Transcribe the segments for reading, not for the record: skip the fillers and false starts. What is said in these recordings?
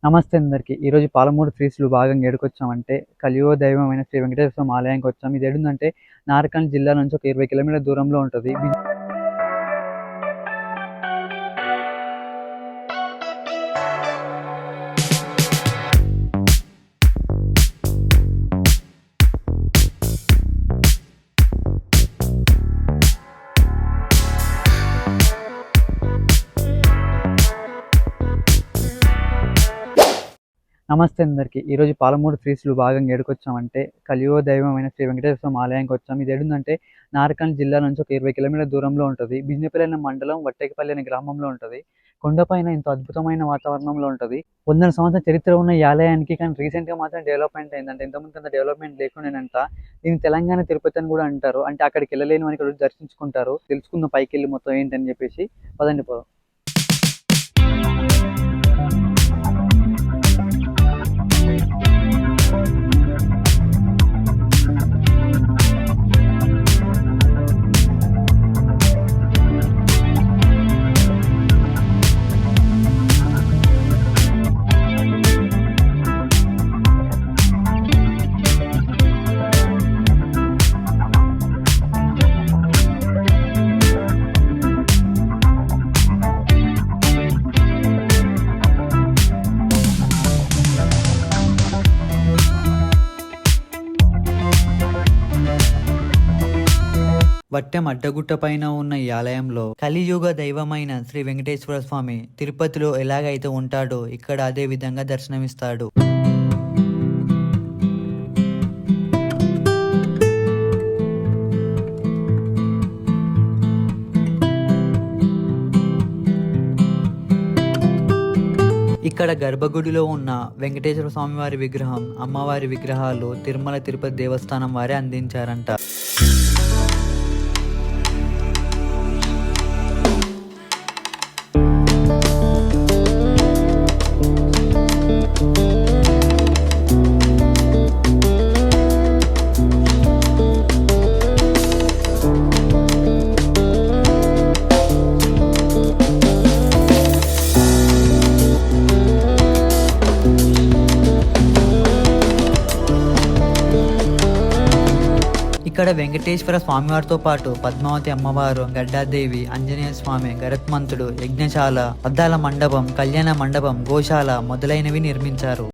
నమస్తే అందరికి. ఈరోజు పాలమూరు శ్రీస్లు భాగంగా ఏడికొచ్చామంటే కలియుగ దైవమైన శ్రీ వెంకటేశ్వర స్వామి ఆలయానికి వచ్చాం. ఇది ఏడుందంటే నార్కల్ జిల్లా నుంచి ఒక 20 కిలోమీటర్ల దూరంలో ఉంటుంది. నమస్తే అందరికి. ఈరోజు పాలమూరు శ్రీస్లు భాగంగా ఏడికొచ్చామంటే కలియుగ దైవమైన శ్రీ వెంకటేశ్వర స్వామి ఆలయానికి వచ్చాం. ఇది ఏడుందంటే నార్కల్ జిల్లా నుంచి ఒక 20 కిలోమీటర్ల దూరంలో ఉంటుంది. బిజినపల్లి అనే మండలం వట్టేకపల్లి అనే గ్రామంలో ఉంటుంది. కొండపైన ఎంతో అద్భుతమైన వాతావరణంలో ఉంటుంది. 100 సంవత్సరాల చరిత్ర ఉన్న ఈ ఆలయానికి కానీ రీసెంట్గా మాత్రం డెవలప్మెంట్ అయిందంటే, ఇంతకుముందు అంత డెవలప్మెంట్ లేకుండానంట. దీన్ని తెలంగాణ తిరుపతి అని కూడా అంటారు. అంటే అక్కడికి వెళ్ళలేని వారు ఇక్కడ వచ్చి దర్శించుకుంటారు. తెలుసుకుందాం పైకి వెళ్ళి మొత్తం ఏంటని చెప్పేసి. పదండి పోదాం. వట్టెం అడ్డగుట్ట పైన ఉన్న ఈ ఆలయంలో కలియుగ దైవమైన శ్రీ వెంకటేశ్వర స్వామి తిరుపతిలో ఎలాగైతే ఉంటాడో ఇక్కడ అదే విధంగా దర్శనమిస్తాడు. ఇక్కడ గర్భగుడిలో ఉన్న వెంకటేశ్వర స్వామి వారి విగ్రహం, అమ్మవారి విగ్రహాలు తిరుమల తిరుపతి దేవస్థానం వారే అందించారంట. ఇక్కడ వెంకటేశ్వర స్వామివారితో పాటు పద్మావతి అమ్మవారు, గడ్డాదేవి, ఆంజనేయ స్వామి, గరుత్మంతుడు, యజ్ఞశాల, అద్దాల మండపం, కళ్యాణ మండపం, గోశాల మొదలైనవి నిర్మించారు.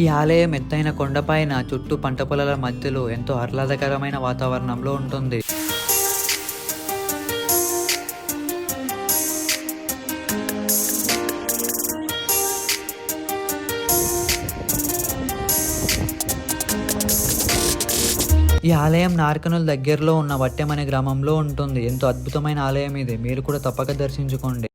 ఈ ఆలయం ఎత్తైన కొండపైన చుట్టూ పంట పొలాల మధ్యలో ఎంతో ఆహ్లాదకరమైన వాతావరణంలో ఉంటుంది. ఈ ఆలయం నార్కనూల్ దగ్గరలో ఉన్న వట్టెం అనే గ్రామంలో ఉంటుంది. ఎంతో అద్భుతమైన ఆలయం ఇది. మీరు కూడా తప్పక దర్శించుకోండి.